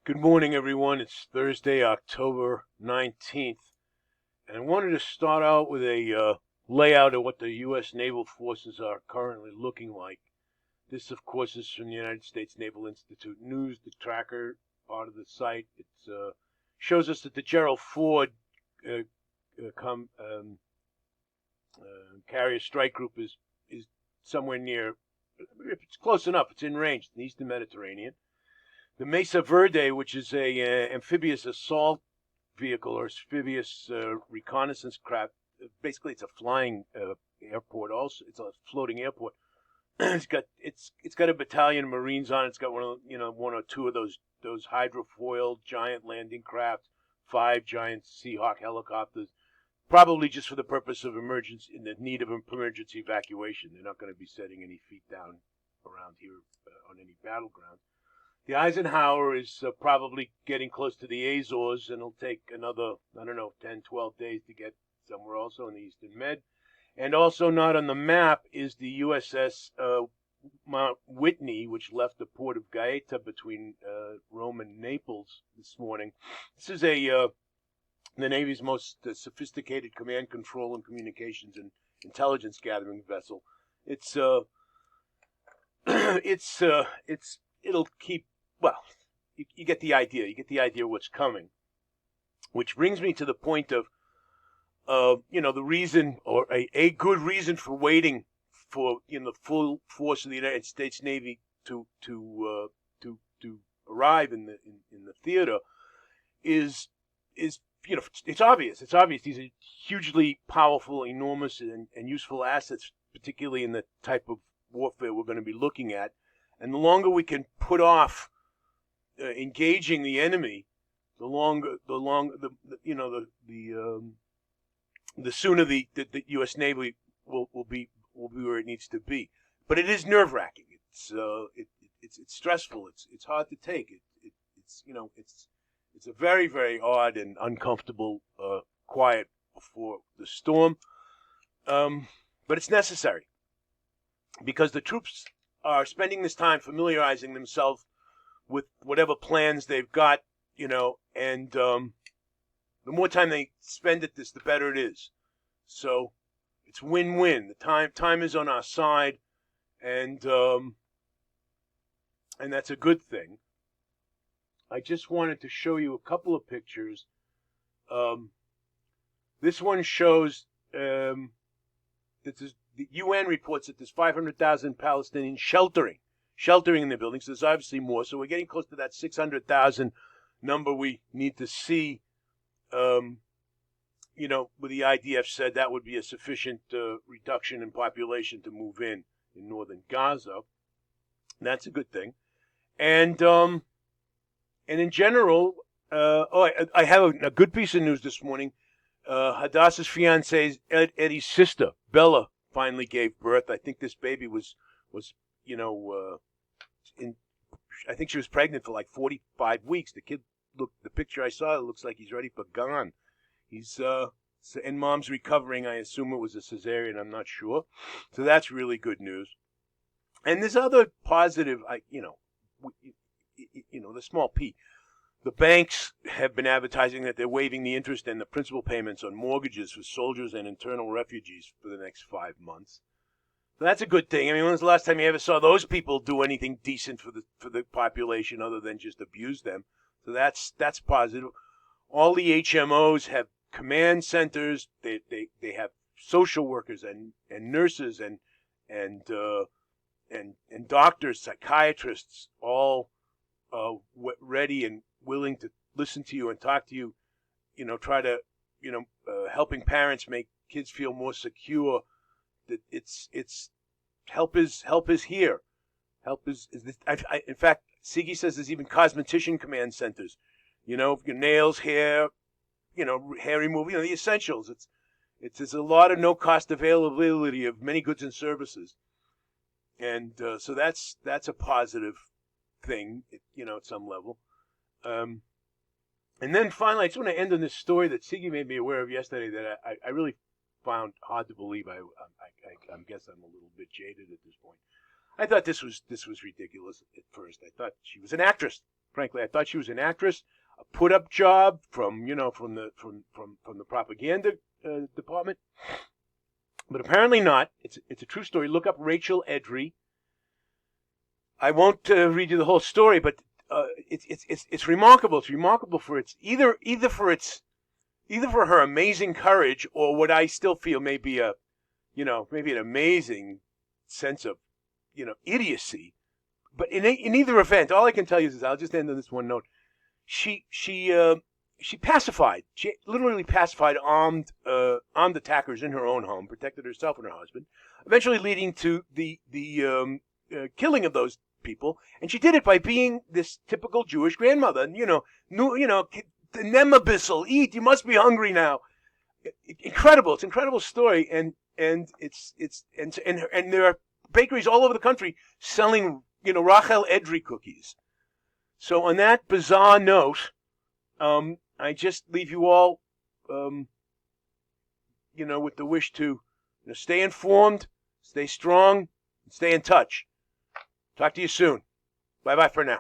Good morning, everyone. It's Thursday, October 19th, and I wanted to start out with a layout of what the U.S. naval forces are currently looking like. This, of course, is from the United States Naval Institute News, the tracker part of the site. It shows us that the Gerald Ford uh, carrier strike group is somewhere near, if it's close enough, it's in range, in the Eastern Mediterranean. The Mesa Verde, which is a amphibious assault vehicle or amphibious reconnaissance craft, basically it's a flying airport. Also, it's a floating airport. It's got a battalion of Marines on it. It's got one or two of those hydrofoil giant landing craft, 5 giant Seahawk helicopters, probably just for the purpose of emergency, in the need of emergency evacuation. They're not going to be setting any feet down around here on any battleground. The Eisenhower is probably getting close to the Azores, and it'll take another, 10, 12 days to get somewhere also in the Eastern Med. And also not on the map is the USS Mount Whitney, which left the port of Gaeta between Rome and Naples this morning. This is the Navy's most sophisticated command, control, and communications and intelligence gathering vessel. It'll keep. Well, you get the idea. You get the idea of what's coming. Which brings me to the point of, the reason, or a good reason for waiting for the full force of the United States Navy to arrive in the theater is it's obvious. It's obvious these are hugely powerful, enormous, and useful assets, particularly in the type of warfare we're going to be looking at. And the longer we can put off engaging the enemy, the sooner the U.S. Navy will be where it needs to be. But it is nerve-wracking. It's stressful. It's hard to take. It's a very, very odd and uncomfortable quiet before the storm. But it's necessary because the troops are spending this time familiarizing themselves with whatever plans they've got, and the more time they spend at this, the better it is. So it's win-win. The time is on our side, and that's a good thing. I just wanted to show you a couple of pictures. This one shows that the UN reports that there's 500,000 Palestinians sheltering in the buildings. There's obviously more, so we're getting close to that 600,000 number we need to see. With the IDF said that would be a sufficient reduction in population to move in northern Gaza. That's a good thing. And in general, I have a good piece of news this morning. Hadassah's fiance, Eddie's sister, Bella, finally gave birth. I think this baby was I think she was pregnant for like 45 weeks. The picture I saw, it looks like he's ready for gone. And mom's recovering. I assume it was a cesarean. I'm not sure. So that's really good news. And this other positive, the small p. The banks have been advertising that they're waiving the interest and the principal payments on mortgages for soldiers and internal refugees for the next 5 months. So that's a good thing. I mean, when was the last time you ever saw those people do anything decent for the population other than just abuse them? So that's positive. All the HMOs have command centers. They have social workers and nurses and doctors, psychiatrists, all ready and willing to listen to you and talk to you. Try to helping parents make kids feel more secure. That it's help is here. Help is this. In fact, Sigi says there's even cosmetician command centers. Your nails, hair, hair removal, the essentials. There's a lot of no cost availability of many goods and services, and so that's a positive thing, at some level. And then finally, I just want to end on this story that Sigi made me aware of yesterday that I really found hard to believe. I guess I'm a little bit jaded at this point. I thought this was ridiculous at first. I thought she was an actress. Frankly, I thought she was an actress, a put-up job from from the propaganda department, but apparently not. It's a true story. Look up Rachel Edry. I won't read you the whole story, but it's remarkable. It's remarkable for its either for her amazing courage or what I still feel may be maybe an amazing sense of idiocy. But in either event, all I can tell you is I'll just end on this one note. She pacified. She literally pacified armed attackers in her own home, protected herself and her husband, eventually leading to the killing of those people. And she did it by being this typical Jewish grandmother. Nemabissel, eat. You must be hungry now. Incredible. It's an incredible story, and there are bakeries all over the country selling Rachel Edry cookies. So on that bizarre note, I just leave you all, with the wish to stay informed, stay strong, and stay in touch. Talk to you soon. Bye-bye for now.